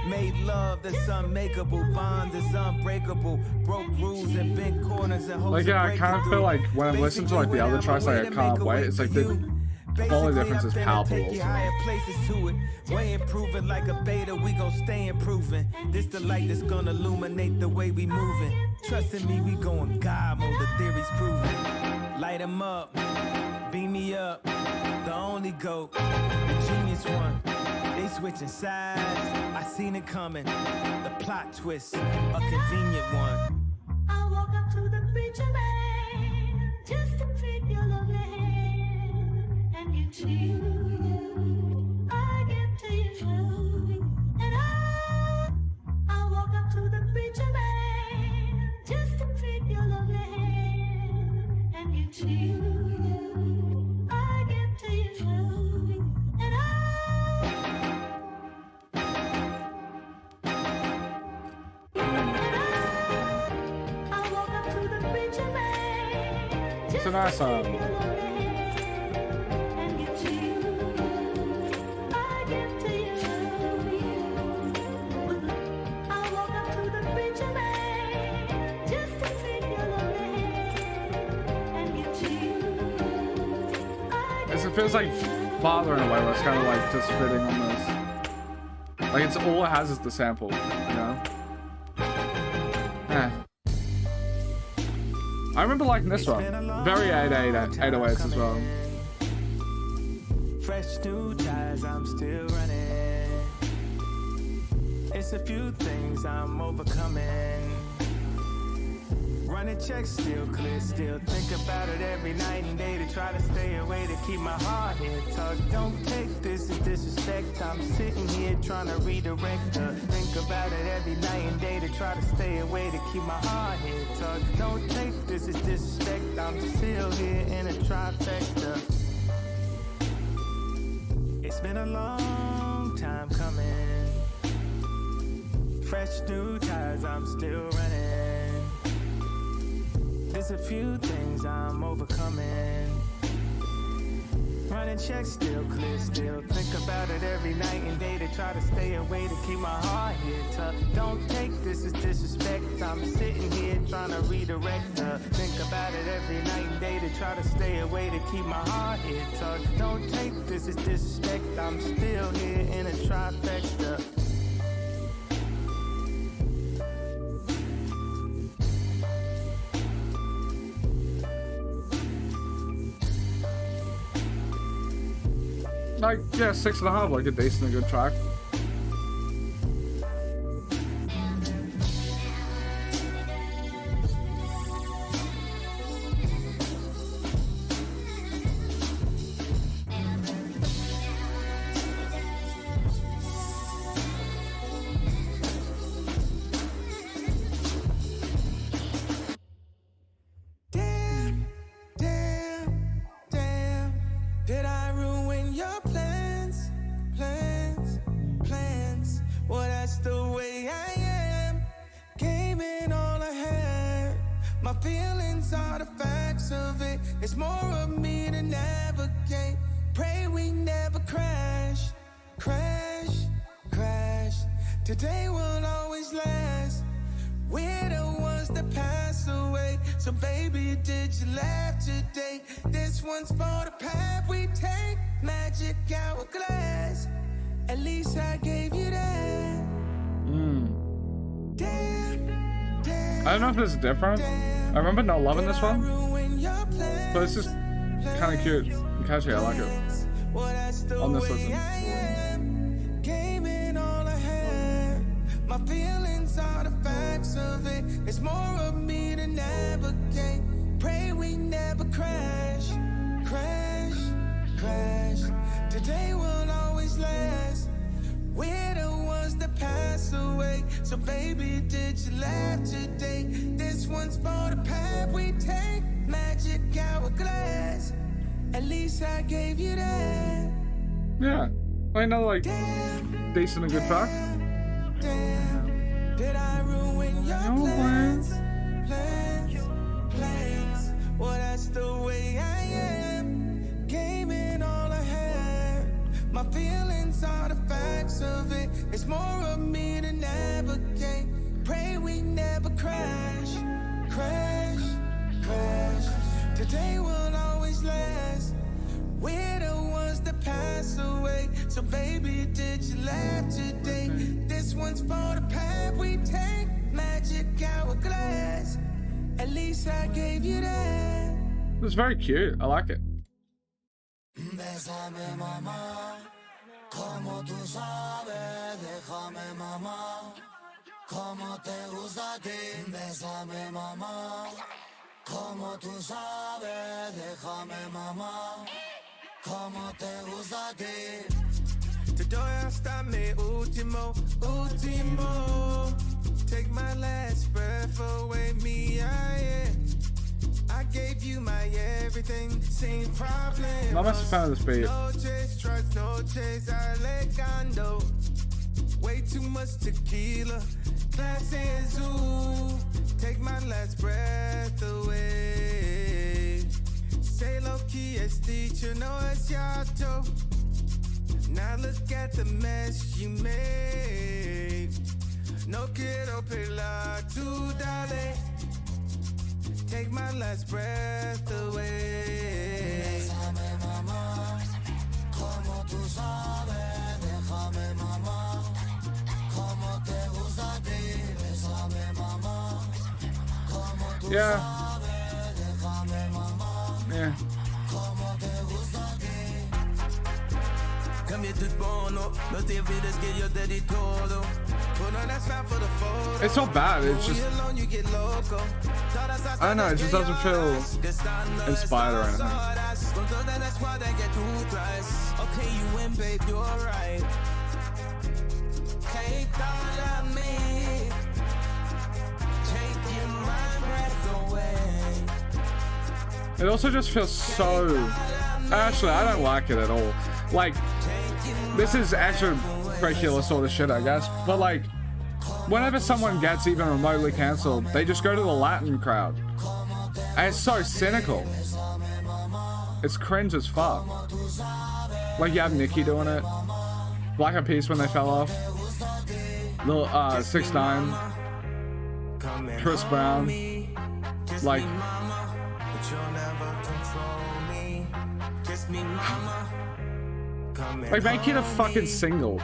Made love that's unmakeable, bond that's unbreakable. Broke rules and bent corners and hopes. Like yeah, I kind of feel like when I'm listening to like the other tracks, like I can't wait. It's like the only difference is palpable. Way improving like a beta, we gon' stay improving. This the light that's gonna illuminate the way we moving. Trusting me, we going God mode, the theory's proven. Light 'em up, beam me up, the only GOAT, the genius one. They switching sides, I seen it coming. The plot twist, a convenient one. I walk up to the preacher man just to take your lovely hand and give to you. I give to you. And I walk up to the preacher man just to take your lovely hand and give to you. I give to you. And it's a nice it feels like Father in a way, where it's kind of like just fitting on this. Like it's all it has is the sample, you know? I remember liking this one. Very 808s as well. Fresh new ties, I'm still running. It's a few things I'm overcoming. Running checks still clear, still think about it every night and day to try to stay away to keep my heart here tucked. Don't take this as disrespect, I'm sitting here trying to redirect her. Think about it every night and day to try to stay away to keep my heart here tucked. Don't take this as disrespect, I'm still here in a trifecta. It's been a long time coming. Fresh new ties, I'm still running. There's a few things I'm overcoming. Running checks still clear, still think about it every night and day to try to stay away to keep my heart here tough. Don't take this as disrespect, I'm sitting here trying to redirect her. Think about it every night and day to try to stay away to keep my heart here tough. Don't take this as disrespect, I'm still here in a trifecta. Like, yeah, 6.5, like a decent, good track. Damn. My feelings are the facts of it. It's more of me to navigate. Pray we never crash, crash, crash. Today will always last. We're the ones that pass away. So baby, did you laugh today? This one's for the path we take. Magic hourglass. At least I gave you that. Damn, damn, I don't know if it's different. I remember not loving this one, but it's just kind of cute and catchy. I like it. On this listen. Game in all I had. My feelings are the facts of it. It's more of me to navigate. Pray we never crash, crash, crash. Today will always last. We're the ones that pass away. So baby, did you laugh today? This one's for the path we take. Magic hourglass. At least I gave you that. Yeah, I know, like decent and good track. Damn, did I ruin your plans? Plans. Well, that's the way I am. Game in all I had. My feelings are the facts of it. It's more of me to navigate. Pray we never crash, crash, crash. Today will always last. We're the ones that pass away. So baby, did you laugh today? This one's for the path we take. Magic hourglass. At least I gave you that. It's very cute. I like it. Bésame, mamá, como tú sabes, déjame, mamá, como te gusta a ti. Bésame, mamá, como tú sabes, déjame, mamá, como te gusta a ti. Te doy hasta mi último, último. Take my last breath away, me, yeah. I gave you my everything, same problem. Not much fan of this beat. No chase, trust, no chase, Alejandro. Way too much tequila, class and zoo. Take my last breath away. Say low key, es teacher, no es yato. Now look at the mess you made. No quiero pelar tu dale. Take my last breath away. Bésame, mamá, como tú sabes, déjame, mamá, como te gusta a ti. Bésame, mamá, como tú sabes, déjame, mamá, como te gusta a ti. Cambia tu tono, no te olvides que yo te di todo. It's not bad, it's just, I don't know, it just doesn't feel inspired or anything. Okay, you win, babe, you're right. Take all of me, taking my breath away. It also just feels so, actually, I don't like it at all. Like, this is actually regular sort of shit, I guess, but like, whenever someone gets even remotely cancelled, they just go to the Latin crowd, and it's so cynical. It's cringe as fuck. Like, you have Nicki doing it, Black Eyed Peas when they fell off, Lil 6ix9ine, Chris Brown, like, make it a fucking single.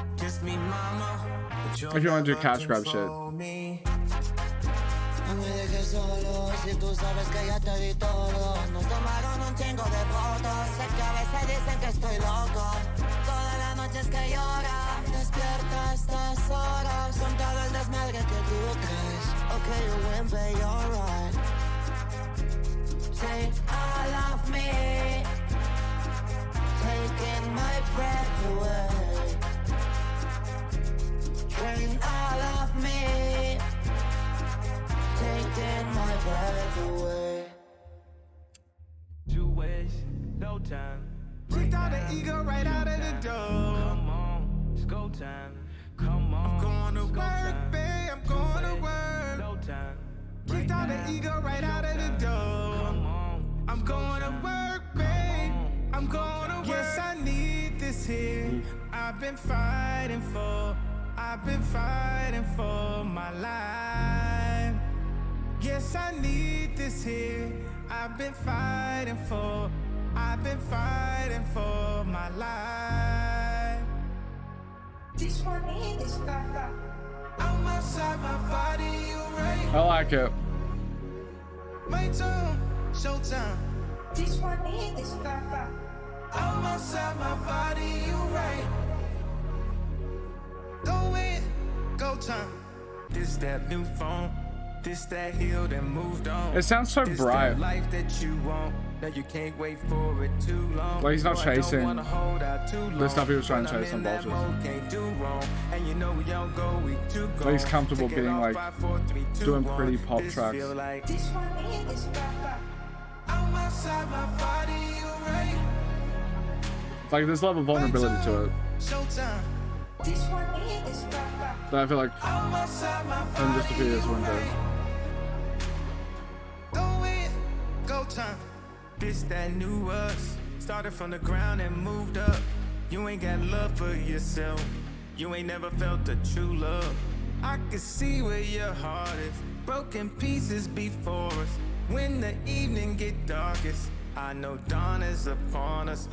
If you want to do cash grab shit. No me dejes solo, si tú sabes que ya te di todo. Nos tomaron un chingo de fotos. Sé que a veces dicen que estoy loco. Todas las noches que llora, despierta a estas horas. Con todo el desmadre que tú crees. Okay, you win, babe, you're right. Take all of me, taking my breath away. Drain all of me, taking my breath away. 2 ways, no time. Kicked all the ego right out of the door. Come on, it's go time. Come on, I'm going to it's go work, time. babe, I'm going to work. No time. Kicked all the ego right out of the door. I'm going to work, babe. I'm going to work. Yes, I need this here. I've been fighting for my life. Yes, I need this here. I've been fighting for my life. This one is Papa. I'm outside my body, you right. I like it. My time, showtime. This one is Papa. I'm outside my body, you right. Go in, go time. This that new phone. This that hill that moved on. It sounds so this bright. That life that you want. Now you can't wait for it too long. Like he's not chasing the the stuff he was trying to chase on Vultures. But he's comfortable being like doing pretty pop tracks. Like there's a level of vulnerability to it. That I feel like in just a few years wouldn't do. Go time. This that new us. Started from the ground and moved up. You ain't got love for yourself. You ain't never felt the true love. I can see where your heart is. Broken pieces before us. When the evening get darkest, I know dawn is upon us.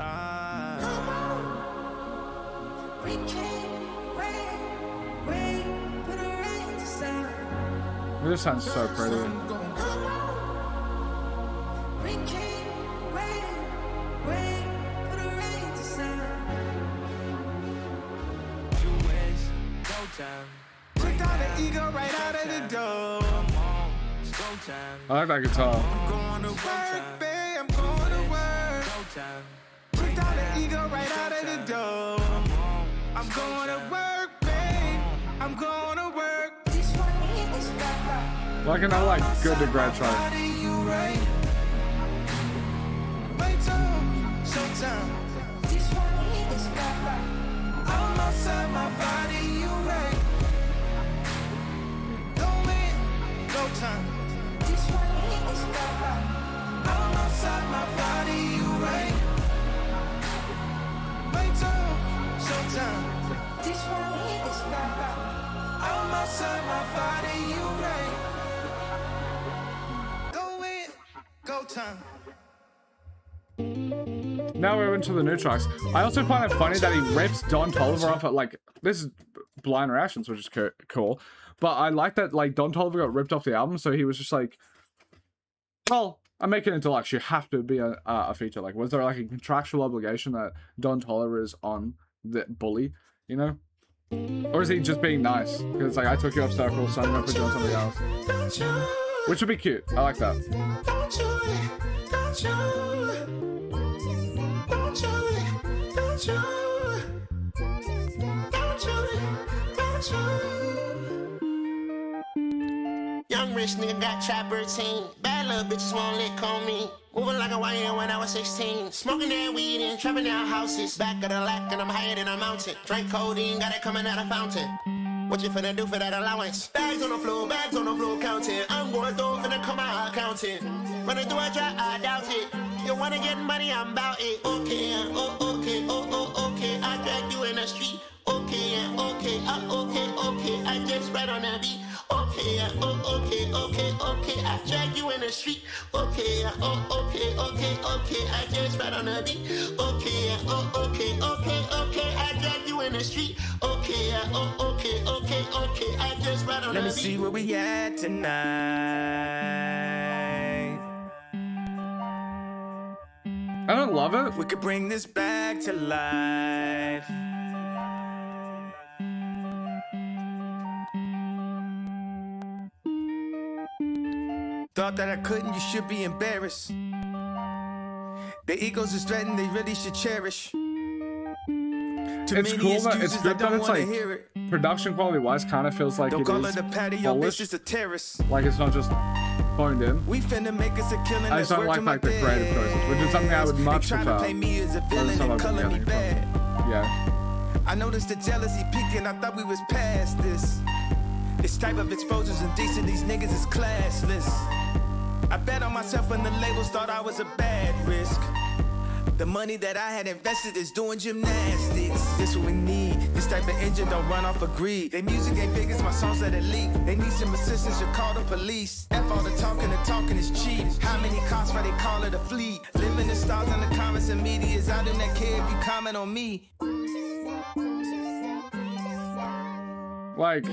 We can't wait for the rain to stop. This sounds so pretty. We can't wait for the rain to stop. You wish, go time. Took all the ego right out of the door. I like that guitar. I'm going to work, babe. I'm going to work. Took all the ego right out of the door. I'm going to work, babe. I'm going to work. Like and I like good to grad track. Showtime. I'm outside my body, you right. Go in, go time. I'm outside my body, you right. My time, showtime. I'm outside my body, you right. Go in, go time. Now we're into the new tracks. I also find it funny that he rips Don Toliver off at like, this is blind reactions, which is cool. But I like that like Don Toliver got ripped off the album, so he was just like, well, I'm making it deluxe. You have to be a feature. Like, was there like a contractual obligation that Don Toliver is on the Bully, you know? Or is he just being nice? Because it's like, I took you off Circle, so I'm gonna put you on something else. Which would be cute. I like that. Young rich nigga got trap routine. Bad little bitches won't lick on me. Moving like a YN when I was 16. Smoking that weed and trapping down houses. Back of the lack and I'm higher than a mountain. Drink codeine, got it coming out of fountain. What you finna do for that allowance? Bags on the floor, counting. I'm going through, finna come out counting. When I do I try, I doubt it. You wanna get money, I'm bout it. Okay, okay, okay. I drag you in the street. Okay, okay, okay. I just ride on the beat. Okay, okay. I drag you in the street. Okay, okay. I just ride on the beat. Okay, okay. I drag you in the street. Okay, okay. I just ride on the beat. Let me see where we at tonight. I don't love it. We could bring this back to life. Thought that I couldn't, you should be embarrassed. Their egos is threatened, they really should cherish. It's cool that it's good that it's like production quality wise kind of feels like it is polished. Like it's not just phoned in. We finna make us a killing. I just don't like the creative process, which is something I would much prefer. Yeah. I noticed the jealousy peaking, I thought we was past this. This type of exposure's indecent, these niggas is classless. I bet on myself when the labels thought I was a bad risk. The money that I had invested is doing gymnastics. This what we need. This type of engine don't run off of greed. They music ain't big as my songs that it leak. They need some assistance, you call the police. F all the talking is cheap. How many costs for they call it a fleet? Living the stars in the comments and media is out in that care if you comment on me. Like,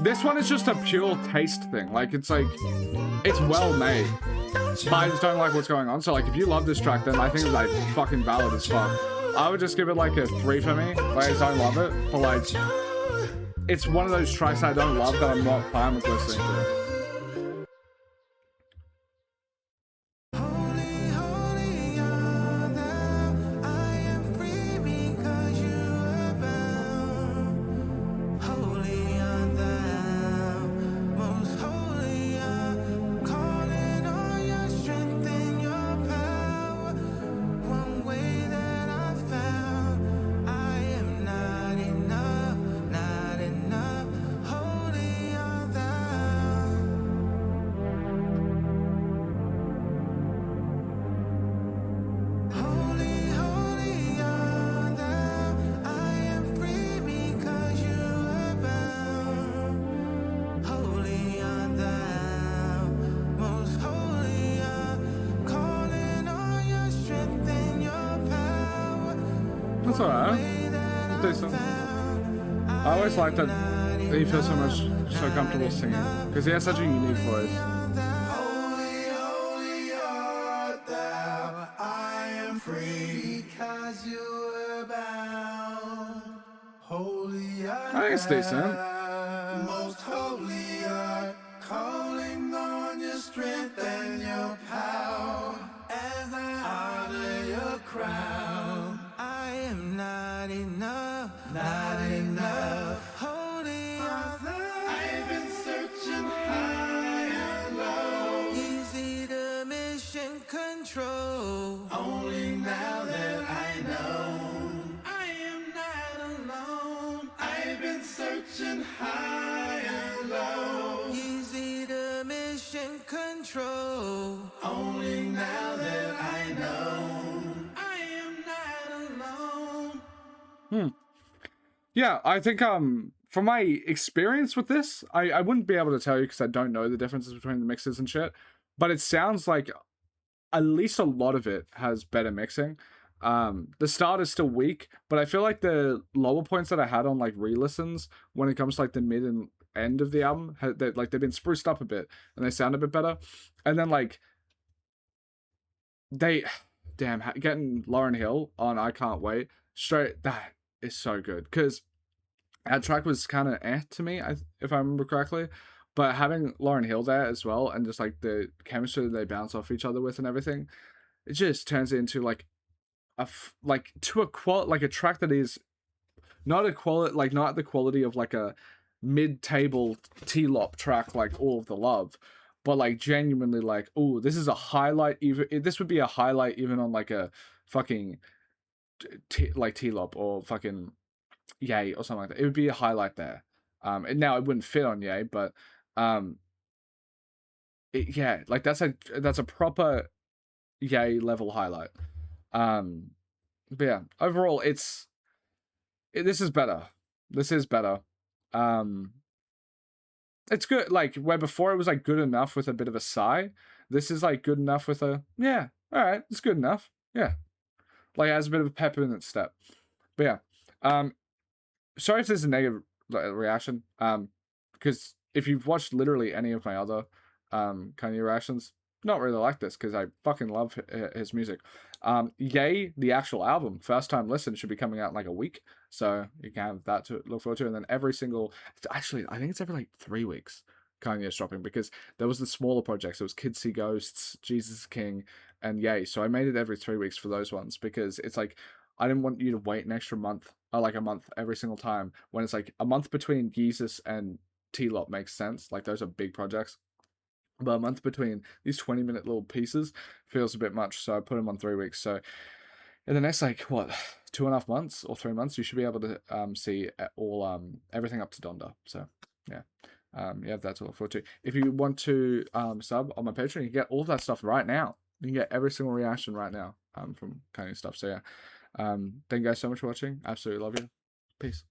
this one is just a pure taste thing. Like, it's well made. But I just don't like what's going on. So, like, if you love this track, then I think it's, like, fucking valid as fuck. I would just give it, like, a 3 for me. Like, I don't love it. But, like, it's one of those tracks I don't love that I'm not fine with listening to. That's alright. Decent. I always like that he feels so comfortable singing because he has such a unique voice. I think it's decent. Most holy art, calling on your strength and your power as I honor your crown. I am not enough, not enough. Holy Father, I've been searching high and low. Easy to mission control. Only now that I know I am not alone. I've been searching high and low. Easy to mission control. Only now that I know I am not alone. Yeah, I think from my experience with this, I wouldn't be able to tell you because I don't know the differences between the mixes and shit, but it sounds like at least a lot of it has better mixing. The start is still weak, but I feel like the lower points that I had on like re-listens when it comes to like the mid and end of the album, they've been spruced up a bit and they sound a bit better. And then like getting Lauryn Hill on I Can't Wait straight, that is so good because that track was kind of to me, if I remember correctly, but having Lauryn Hill there as well and just like the chemistry that they bounce off each other with and everything, it just turns it into like a track that is not the quality of like a mid-table T-Lop track like All of the Love, but like genuinely like, oh, this is a highlight. This would be a highlight even on like a fucking T-Lop or fucking Yay or something like that. It would be a highlight there. And now it wouldn't fit on Yay, but that's a proper Yay level highlight. But yeah, overall this is better. This is better. It's good. Like where before it was like good enough with a bit of a sigh, this is like good enough with a yeah, all right, it's good enough. Yeah, like it has a bit of a pep in its step. But yeah, sorry if there's a negative reaction. Because if you've watched literally any of my other Kanye reactions, not really like this because I fucking love his music. Yay, the actual album, first time listen, should be coming out in like a week, so you can have that to look forward to. And then actually I think it's every like 3 weeks Kanye's dropping, because there was the smaller projects. It was Kids See Ghosts, Jesus King, and Yay. So I made it every 3 weeks for those ones because it's like I didn't want you to wait an extra month, or like a month every single time, when it's like a month between Jesus and T-Lop makes sense. Like those are big projects. But a month between these 20-minute little pieces feels a bit much, so I put them on 3 weeks. So in the next, like, 2.5 months or 3 months, you should be able to see all everything up to Donda. So yeah. Yeah, that's all for too. If you want to sub on my Patreon, you get all of that stuff right now. You can get every single reaction right now from Kanye stuff. So yeah, thank you guys so much for watching. Absolutely love you. Peace.